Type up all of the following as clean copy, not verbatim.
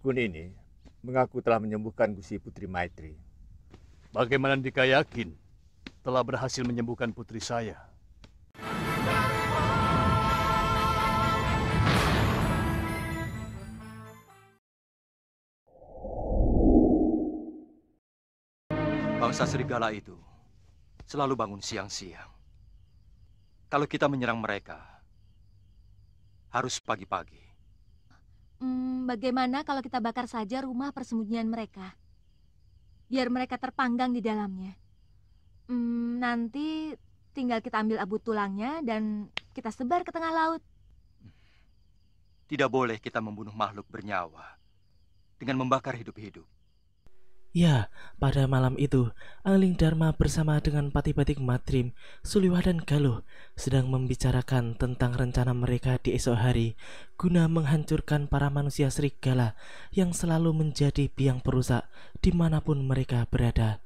dukun ini mengaku telah menyembuhkan Gusi Putri Maitri. Bagaimana Ndika yakin telah berhasil menyembuhkan putri saya? Bangsa serigala itu selalu bangun siang-siang. Kalau kita menyerang mereka, harus pagi-pagi. Bagaimana kalau kita bakar saja rumah persembunyian mereka? Biar mereka terpanggang di dalamnya. Nanti tinggal kita ambil abu tulangnya dan kita sebar ke tengah laut. Tidak boleh kita membunuh makhluk bernyawa dengan membakar hidup-hidup. Ya, pada malam itu, Angling Dharma bersama dengan Pati-Batik Madrim, Suliwah dan Galuh sedang membicarakan tentang rencana mereka di esok hari guna menghancurkan para manusia serigala yang selalu menjadi biang perusak dimanapun mereka berada.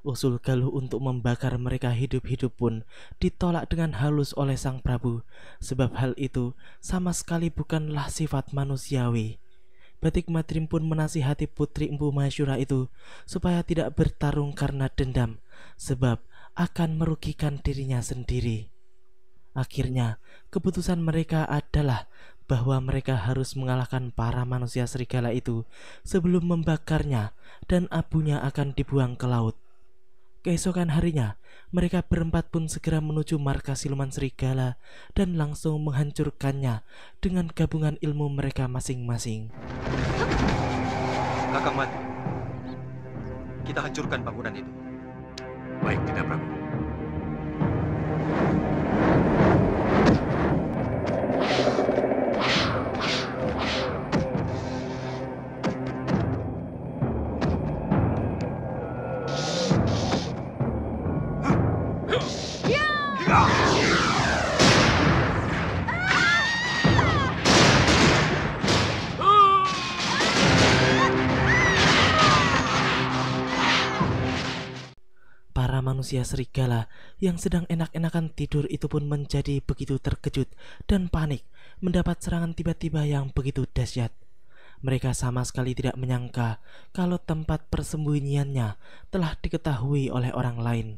Usul Galuh untuk membakar mereka hidup-hidup pun ditolak dengan halus oleh Sang Prabu, sebab hal itu sama sekali bukanlah sifat manusiawi. Batik Madrim pun menasihati putri Empu Mahasyura itu supaya tidak bertarung karena dendam, sebab akan merugikan dirinya sendiri. Akhirnya, keputusan mereka adalah bahwa mereka harus mengalahkan para manusia serigala itu sebelum membakarnya dan abunya akan dibuang ke laut. Keesokan harinya, mereka berempat pun segera menuju markas siluman serigala dan langsung menghancurkannya dengan gabungan ilmu mereka masing-masing. Kakang Mati, kita hancurkan bangunan itu. Baik, Tidak Prabu. Para manusia serigala yang sedang enak-enakan tidur itu pun menjadi begitu terkejut dan panik mendapat serangan tiba-tiba yang begitu dahsyat. Mereka sama sekali tidak menyangka kalau tempat persembunyiannya telah diketahui oleh orang lain.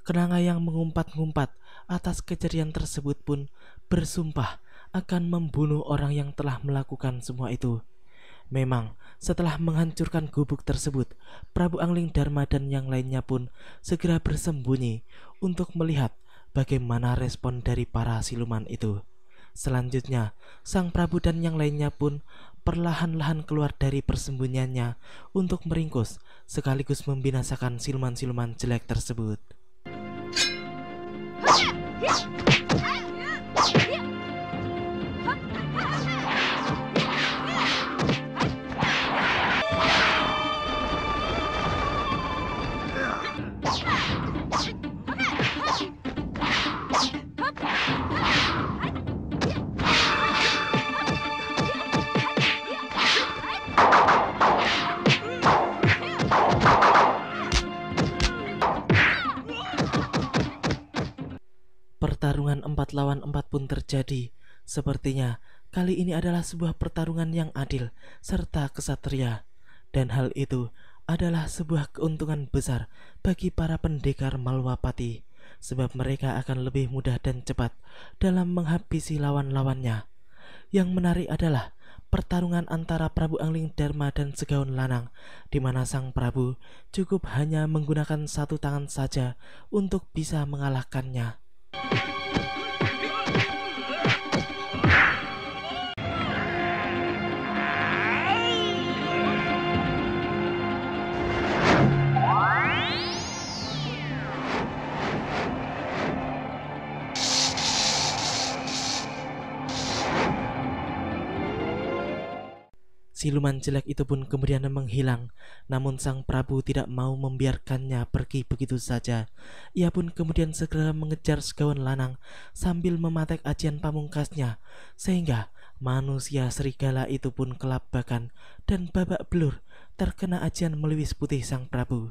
Kenanga yang mengumpat-ngumpat atas kejadian tersebut pun bersumpah akan membunuh orang yang telah melakukan semua itu. Memang, setelah menghancurkan gubuk tersebut, Prabu Angling Dharma dan yang lainnya pun segera bersembunyi untuk melihat bagaimana respon dari para siluman itu. Selanjutnya, Sang Prabu dan yang lainnya pun perlahan-lahan keluar dari persembunyiannya untuk meringkus sekaligus membinasakan siluman-siluman jelek tersebut. Pertarungan 4 lawan 4 pun terjadi. Sepertinya kali ini adalah sebuah pertarungan yang adil serta kesatria. Dan hal itu adalah sebuah keuntungan besar bagi para pendekar Malwapati, sebab mereka akan lebih mudah dan cepat dalam menghabisi lawan-lawannya. Yang menarik adalah pertarungan antara Prabu Angling Dharma dan Segaun Lanang, di mana Sang Prabu cukup hanya menggunakan satu tangan saja untuk bisa mengalahkannya. Siluman jelek itu pun kemudian menghilang, namun Sang Prabu tidak mau membiarkannya pergi begitu saja. Ia pun kemudian segera mengejar Segaun Lanang sambil mematek ajian pamungkasnya, sehingga manusia serigala itu pun kelabakan dan babak belur terkena ajian melewis putih Sang Prabu.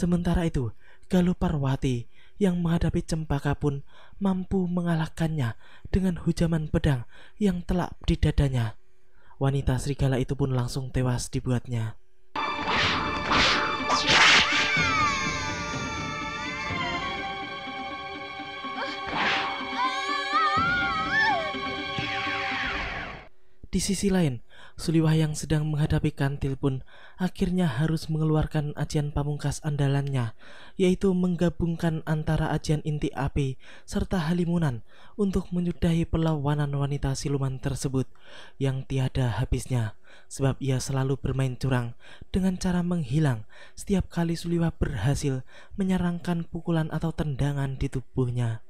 Sementara itu, Galuh Parwati yang menghadapi Cempaka pun mampu mengalahkannya dengan hujaman pedang yang telak di dadanya. Wanita serigala itu pun langsung tewas dibuatnya. Di sisi lain, Suliwah yang sedang menghadapi Kantil pun akhirnya harus mengeluarkan ajian pamungkas andalannya, yaitu menggabungkan antara ajian inti api serta halimunan untuk menyudahi perlawanan wanita siluman tersebut yang tiada habisnya, sebab ia selalu bermain curang dengan cara menghilang setiap kali Suliwah berhasil menyerangkan pukulan atau tendangan di tubuhnya.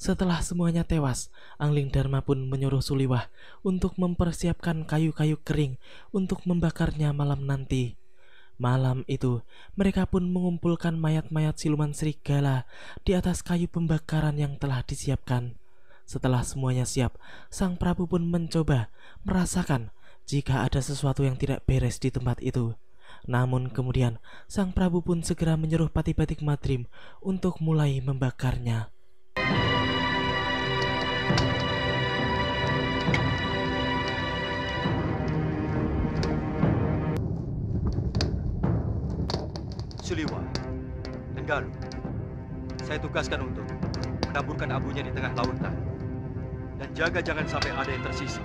Setelah semuanya tewas, Angling Dharma pun menyuruh Suliwah untuk mempersiapkan kayu-kayu kering untuk membakarnya malam nanti. Malam itu, mereka pun mengumpulkan mayat-mayat siluman serigala di atas kayu pembakaran yang telah disiapkan. Setelah semuanya siap, Sang Prabu pun mencoba merasakan jika ada sesuatu yang tidak beres di tempat itu. Namun kemudian, Sang Prabu pun segera menyuruh Pati-Batik Madrim untuk mulai membakarnya. Suliwah dan Galuh, saya tugaskan untuk menaburkan abunya di tengah lautan dan jaga jangan sampai ada yang tersisa.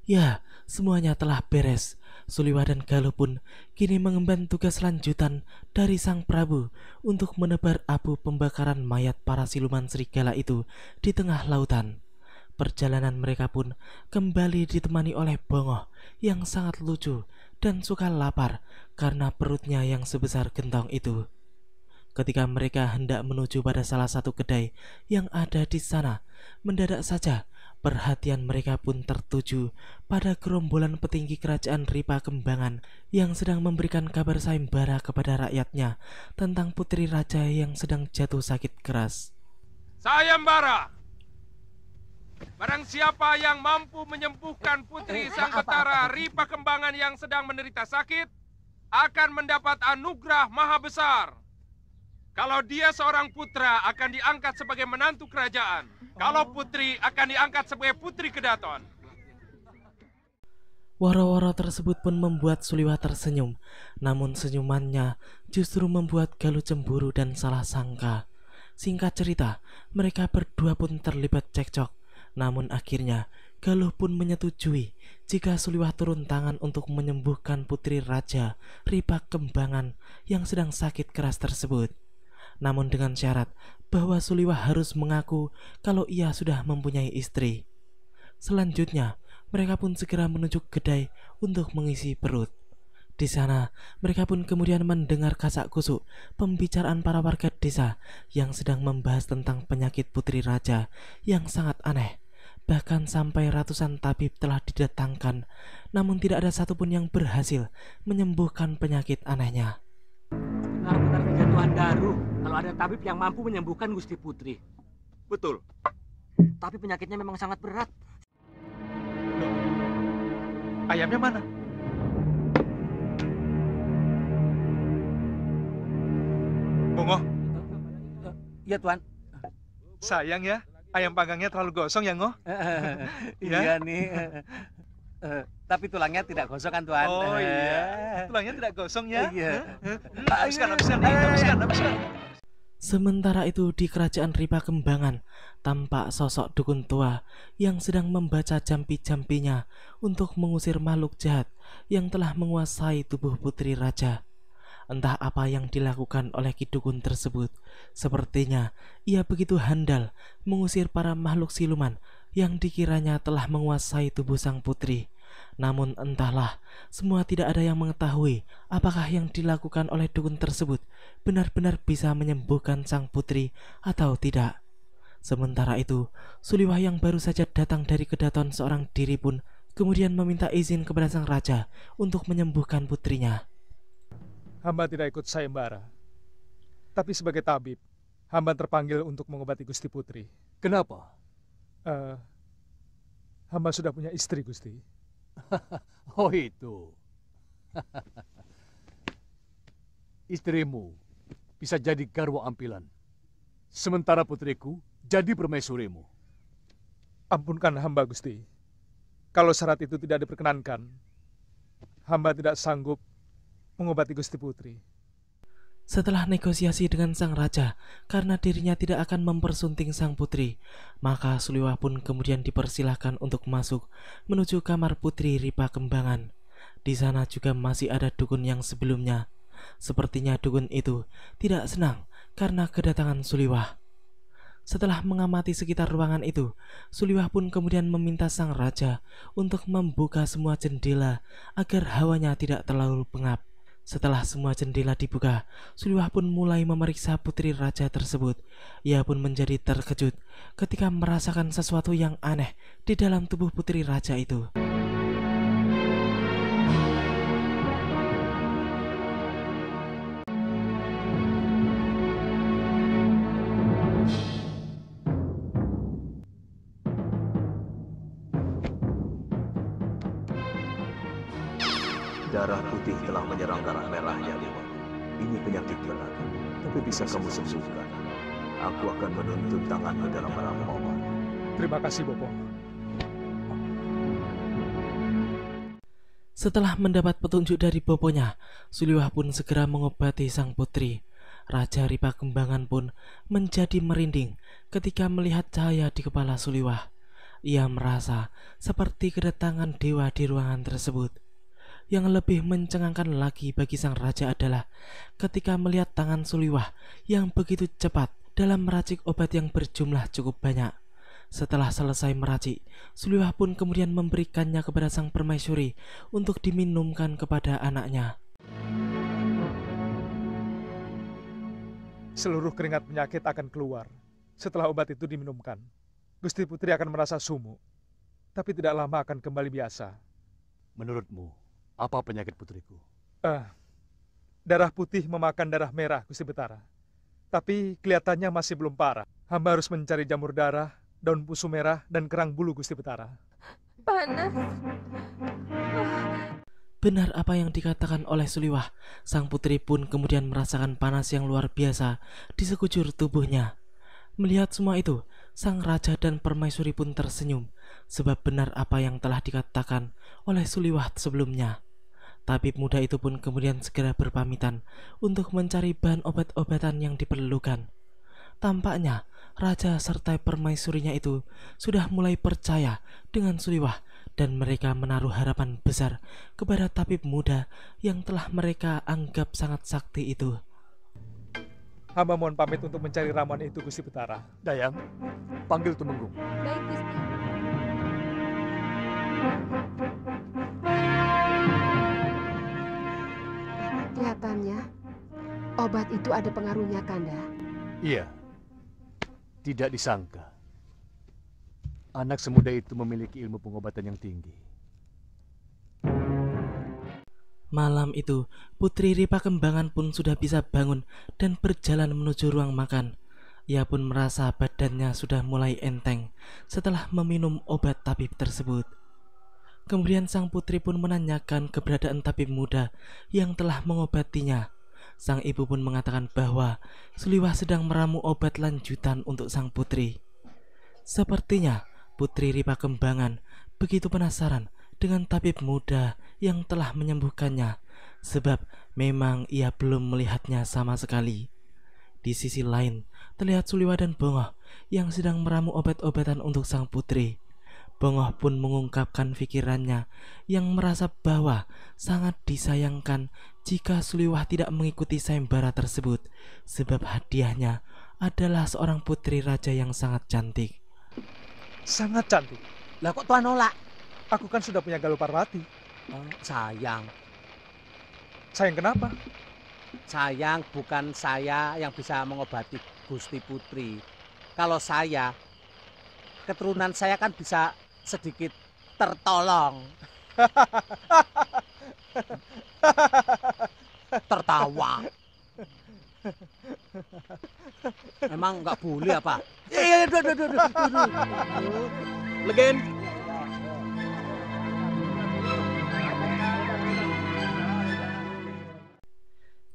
Ya, semuanya telah beres. Suliwah dan Galuh pun kini mengemban tugas lanjutan dari Sang Prabu untuk menebar abu pembakaran mayat para siluman serigala itu di tengah lautan. Perjalanan mereka pun kembali ditemani oleh Bongoh yang sangat lucu dan suka lapar karena perutnya yang sebesar gentong itu. Ketika mereka hendak menuju pada salah satu kedai yang ada di sana, mendadak saja perhatian mereka pun tertuju pada gerombolan petinggi kerajaan Ripa Kembangan yang sedang memberikan kabar sayembara kepada rakyatnya tentang putri raja yang sedang jatuh sakit keras. Sayembara! Barang siapa yang mampu menyembuhkan putri sang betara Ripa Kembangan yang sedang menderita sakit akan mendapat anugerah maha besar. Kalau dia seorang putra akan diangkat sebagai menantu kerajaan. Kalau putri akan diangkat sebagai putri kedaton. Woro-woro tersebut pun membuat Suliwah tersenyum, namun senyumannya justru membuat Galuh cemburu dan salah sangka. Singkat cerita, mereka berdua pun terlibat cekcok. Namun akhirnya Galuh pun menyetujui jika Suliwah turun tangan untuk menyembuhkan putri raja Ripa Kembangan yang sedang sakit keras tersebut. Namun dengan syarat bahwa Suliwah harus mengaku kalau ia sudah mempunyai istri. Selanjutnya, mereka pun segera menuju kedai untuk mengisi perut. Di sana, mereka pun kemudian mendengar kasak-kusuk pembicaraan para warga desa yang sedang membahas tentang penyakit putri raja yang sangat aneh. Bahkan sampai ratusan tabib telah didatangkan, namun tidak ada satupun yang berhasil menyembuhkan penyakit anehnya. Benar-benar kejatuhan daru kalau ada tabib yang mampu menyembuhkan Gusti Putri. Betul. Tapi penyakitnya memang sangat berat. Ayamnya mana? Bongoh, Ya Tuan. Sayang ya, ayam panggangnya terlalu gosong ya, Ngoh? Iya nih. Tapi tulangnya tidak gosong kan Tuan? Oh iya, tulangnya tidak gosong ya? Iya. Habiskan nih, habiskan. Sementara itu di kerajaan Ripa Kembangan tampak sosok dukun tua yang sedang membaca jampi-jampinya untuk mengusir makhluk jahat yang telah menguasai tubuh putri raja. Entah apa yang dilakukan oleh Ki Dukun tersebut, sepertinya ia begitu handal mengusir para makhluk siluman yang dikiranya telah menguasai tubuh sang putri. Namun entahlah, semua tidak ada yang mengetahui apakah yang dilakukan oleh dukun tersebut benar-benar bisa menyembuhkan sang putri atau tidak. Sementara itu, Suliwah yang baru saja datang dari kedaton seorang diri pun kemudian meminta izin kepada sang raja untuk menyembuhkan putrinya. Hamba tidak ikut sayembara. Tapi sebagai tabib, hamba terpanggil untuk mengobati Gusti Putri. Kenapa? Hamba sudah punya istri, Gusti. Oh itu. Istrimu bisa jadi garwa ampilan, sementara putriku jadi permaisurimu. Ampunkan hamba, Gusti. Kalau syarat itu tidak diperkenankan, hamba tidak sanggup mengobati Gusti Putri. Setelah negosiasi dengan sang raja karena dirinya tidak akan mempersunting sang putri, maka Suliwah pun kemudian dipersilahkan untuk masuk menuju kamar putri Ripa Kembangan. Di sana juga masih ada dukun yang sebelumnya. Sepertinya dukun itu tidak senang karena kedatangan Suliwah. Setelah mengamati sekitar ruangan itu, Suliwah pun kemudian meminta sang raja untuk membuka semua jendela agar hawanya tidak terlalu pengap. Setelah semua jendela dibuka, Suliwah pun mulai memeriksa putri raja tersebut. Ia pun menjadi terkejut ketika merasakan sesuatu yang aneh di dalam tubuh putri raja itu. Darah putih telah menyerang darah merahnya, Dewa. Ini penyakit berat, tapi bisa kamu sembuhkan. Aku akan menuntun tanganmu dalam merampok. Terima kasih, Bopo. Setelah mendapat petunjuk dari Boponya, Suliwah pun segera mengobati sang putri. Raja Ripa Kembangan pun menjadi merinding ketika melihat cahaya di kepala Suliwah. Ia merasa seperti kedatangan dewa di ruangan tersebut. Yang lebih mencengangkan lagi bagi sang raja adalah ketika melihat tangan Suliwah yang begitu cepat dalam meracik obat yang berjumlah cukup banyak. Setelah selesai meracik, Suliwah pun kemudian memberikannya kepada sang permaisuri untuk diminumkan kepada anaknya. Seluruh keringat penyakit akan keluar setelah obat itu diminumkan. Gusti Putri akan merasa sumuk, tapi tidak lama akan kembali biasa. Menurutmu, apa penyakit putriku? Darah putih memakan darah merah, Gusti Betara. Tapi kelihatannya masih belum parah. Hamba harus mencari jamur darah, daun pusu merah, dan kerang bulu, Gusti Betara. Panas. Benar apa yang dikatakan oleh Suliwah. Sang putri pun kemudian merasakan panas yang luar biasa di sekujur tubuhnya. Melihat semua itu, sang raja dan permaisuri pun tersenyum, sebab benar apa yang telah dikatakan oleh Suliwah sebelumnya. Tabib muda itu pun kemudian segera berpamitan untuk mencari bahan obat-obatan yang diperlukan. Tampaknya raja serta permaisurinya itu sudah mulai percaya dengan Suliwah dan mereka menaruh harapan besar kepada tabib muda yang telah mereka anggap sangat sakti itu. Hamba mohon pamit untuk mencari ramuan itu, Gusti Betara. Dayang, panggil Tumenggung. Baik, Gusti. Kelihatannya obat itu ada pengaruhnya, Kanda. Iya, tidak disangka anak semuda itu memiliki ilmu pengobatan yang tinggi. Malam itu, Putri Ripa Kembangan pun sudah bisa bangun dan berjalan menuju ruang makan. Ia pun merasa badannya sudah mulai enteng setelah meminum obat tabib tersebut. Kemudian sang putri pun menanyakan keberadaan tabib muda yang telah mengobatinya. Sang ibu pun mengatakan bahwa Suliwah sedang meramu obat lanjutan untuk sang putri. Sepertinya Putri Ripa Kembangan begitu penasaran dengan tabib muda yang telah menyembuhkannya, sebab memang ia belum melihatnya sama sekali. Di sisi lain, terlihat Suliwa dan Bongoh yang sedang meramu obat-obatan untuk sang putri. Bongoh pun mengungkapkan pikirannya yang merasa bahwa sangat disayangkan jika Suliwa tidak mengikuti sayembara tersebut, sebab hadiahnya adalah seorang putri raja yang sangat cantik. Sangat cantik. Lah kok tuan nolak? Aku kan sudah punya Galuh Parwati. Sayang. Sayang kenapa? Sayang bukan saya yang bisa mengobati Gusti Putri. Kalau saya, keturunan saya kan bisa sedikit tertolong. Tertawa. Emang nggak boleh apa? Iya, Legen.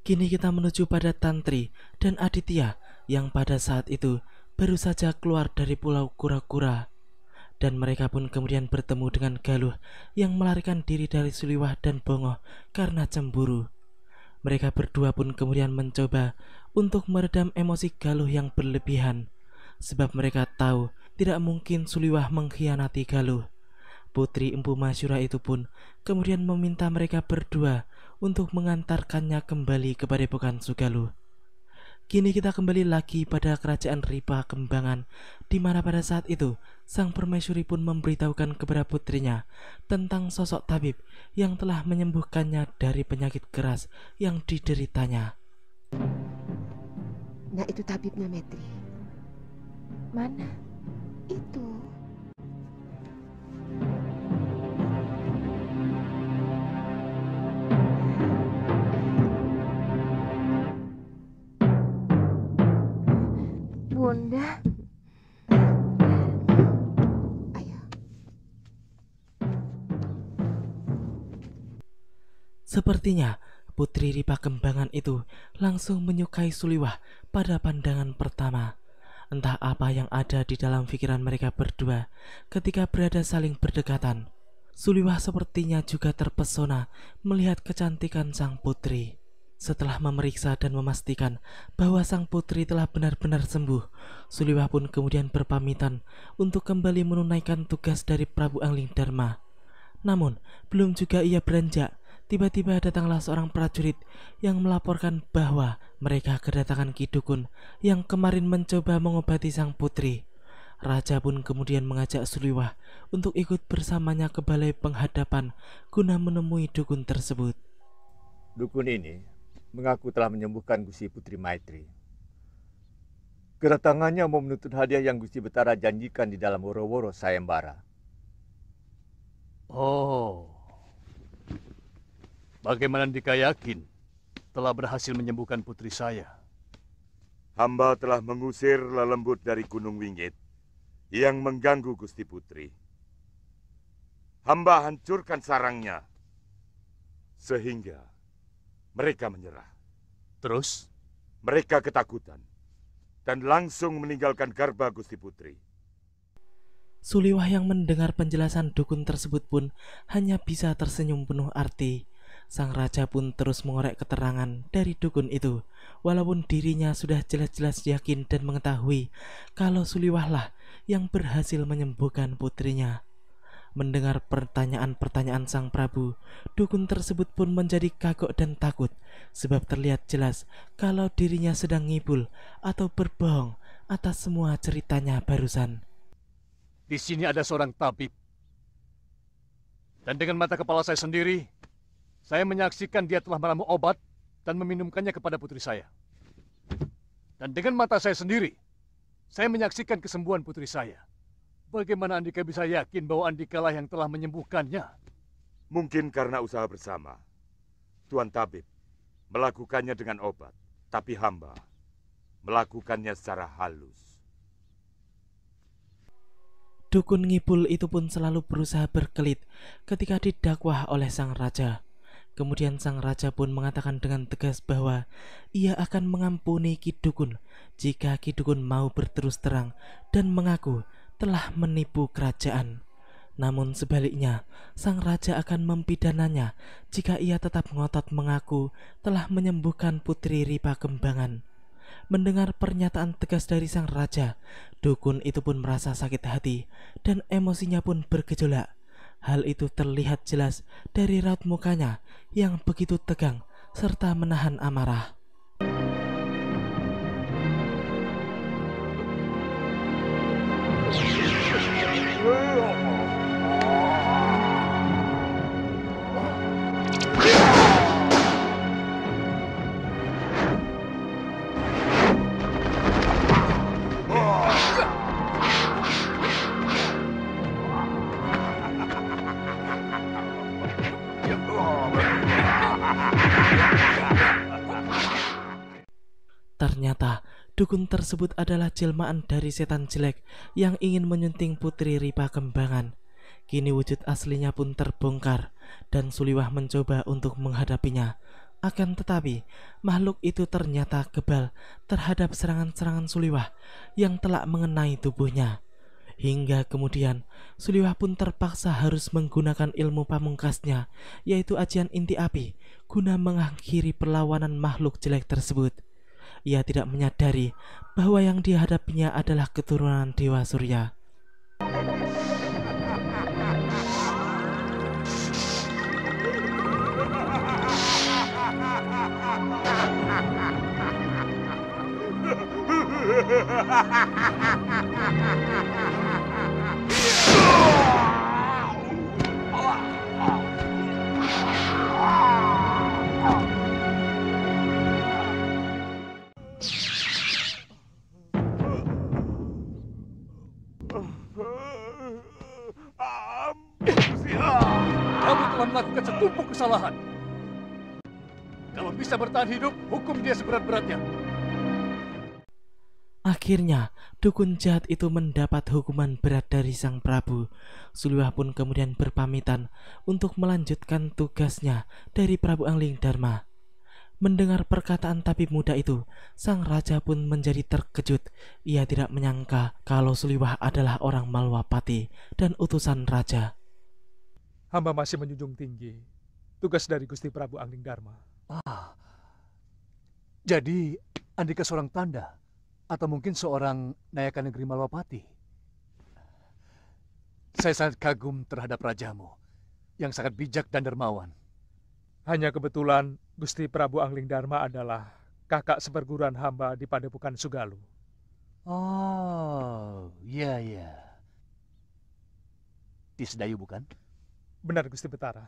Kini kita menuju pada Tantri dan Aditya yang pada saat itu baru saja keluar dari pulau kura-kura. Dan mereka pun kemudian bertemu dengan Galuh yang melarikan diri dari Suliwah dan Bongoh karena cemburu. Mereka berdua pun kemudian mencoba untuk meredam emosi Galuh yang berlebihan, sebab mereka tahu tidak mungkin Suliwah mengkhianati Galuh. Putri Empu Masyura itu pun kemudian meminta mereka berdua untuk mengantarkannya kembali ke Padepokan Sugaluh. Kini kita kembali lagi pada kerajaan Ripa Kembangan, di mana pada saat itu sang permaisuri pun memberitahukan kepada putrinya tentang sosok tabib yang telah menyembuhkannya dari penyakit keras yang dideritanya. Nah, itu tabibnya, Maitri. Mana? Itu. Bunda. Ayo. Sepertinya Putri Ripa Kembangan itu langsung menyukai Suliwah pada pandangan pertama. Entah apa yang ada di dalam pikiran mereka berdua ketika berada saling berdekatan. Suliwah sepertinya juga terpesona melihat kecantikan sang putri. Setelah memeriksa dan memastikan bahwa sang putri telah benar-benar sembuh, Suliwah pun kemudian berpamitan untuk kembali menunaikan tugas dari Prabu Angling Dharma. Namun, belum juga ia beranjak, tiba-tiba datanglah seorang prajurit yang melaporkan bahwa mereka kedatangan Ki Dukun yang kemarin mencoba mengobati sang putri. Raja pun kemudian mengajak Suliwah untuk ikut bersamanya ke balai penghadapan guna menemui dukun tersebut. Dukun ini mengaku telah menyembuhkan Gusti Putri Maitri. Kedatangannya mau menuntut hadiah yang Gusti Betara janjikan di dalam woro-woro sayembara. Oh, bagaimana Ndika yakin telah berhasil menyembuhkan putri saya? Hamba telah mengusir lelembut dari Gunung Wingit yang mengganggu Gusti Putri. Hamba hancurkan sarangnya sehingga mereka menyerah. Terus? Mereka ketakutan dan langsung meninggalkan garba Gusti Putri. Suliwah yang mendengar penjelasan dukun tersebut pun hanya bisa tersenyum penuh arti. Sang raja pun terus mengorek keterangan dari dukun itu, walaupun dirinya sudah jelas-jelas yakin dan mengetahui kalau Suliwahlah yang berhasil menyembuhkan putrinya. Mendengar pertanyaan-pertanyaan sang Prabu, dukun tersebut pun menjadi kagok dan takut, sebab terlihat jelas kalau dirinya sedang ngibul atau berbohong atas semua ceritanya barusan. Di sini ada seorang tabib. Dan dengan mata kepala saya sendiri, saya menyaksikan dia telah meramu obat dan meminumkannya kepada putri saya. Dan dengan mata saya sendiri, saya menyaksikan kesembuhan putri saya. Bagaimana Andika bisa yakin bahwa Andika lah yang telah menyembuhkannya? Mungkin karena usaha bersama. Tuan Tabib melakukannya dengan obat, tapi hamba melakukannya secara halus. Dukun ngibul itu pun selalu berusaha berkelit ketika didakwah oleh sang raja. Kemudian sang raja pun mengatakan dengan tegas bahwa ia akan mengampuni Ki Dukun jika Ki Dukun mau berterus terang dan mengaku telah menipu kerajaan. Namun sebaliknya, sang raja akan mempidananya jika ia tetap ngotot mengaku telah menyembuhkan Putri Ripa Kembangan. Mendengar pernyataan tegas dari sang raja, dukun itu pun merasa sakit hati dan emosinya pun bergejolak. Hal itu terlihat jelas dari raut mukanya yang begitu tegang serta menahan amarah. Ternyata dukun tersebut adalah jelmaan dari setan jelek yang ingin menyunting Putri Ripa Kembangan. Kini wujud aslinya pun terbongkar dan Suliwah mencoba untuk menghadapinya. Akan tetapi makhluk itu ternyata kebal terhadap serangan-serangan Suliwah yang telak mengenai tubuhnya. Hingga kemudian Suliwah pun terpaksa harus menggunakan ilmu pamungkasnya, yaitu ajian inti api, guna mengakhiri perlawanan makhluk jelek tersebut. Ia tidak menyadari bahwa yang dihadapinya adalah keturunan Dewa Surya. Kamu telah melakukan setumpuk kesalahan. Kalau bisa bertahan hidup, hukum dia seberat-beratnya. Akhirnya, dukun jahat itu mendapat hukuman berat dari sang Prabu. Suliwah pun kemudian berpamitan untuk melanjutkan tugasnya dari Prabu Angling Dharma. Mendengar perkataan tabib muda itu, sang raja pun menjadi terkejut. Ia tidak menyangka kalau Suliwah adalah orang Malwapati dan utusan raja. Hamba masih menjunjung tinggi tugas dari Gusti Prabu Angling Dharma. Jadi Andika seorang tanda atau mungkin seorang Nayaka Negeri Malwapati. Saya sangat kagum terhadap rajamu yang sangat bijak dan dermawan. Hanya kebetulan Gusti Prabu Angling Dharma adalah kakak seperguruan hamba di Padepokan Sugalu. Oh, iya. Tisdayu bukan? Benar Gusti Betara.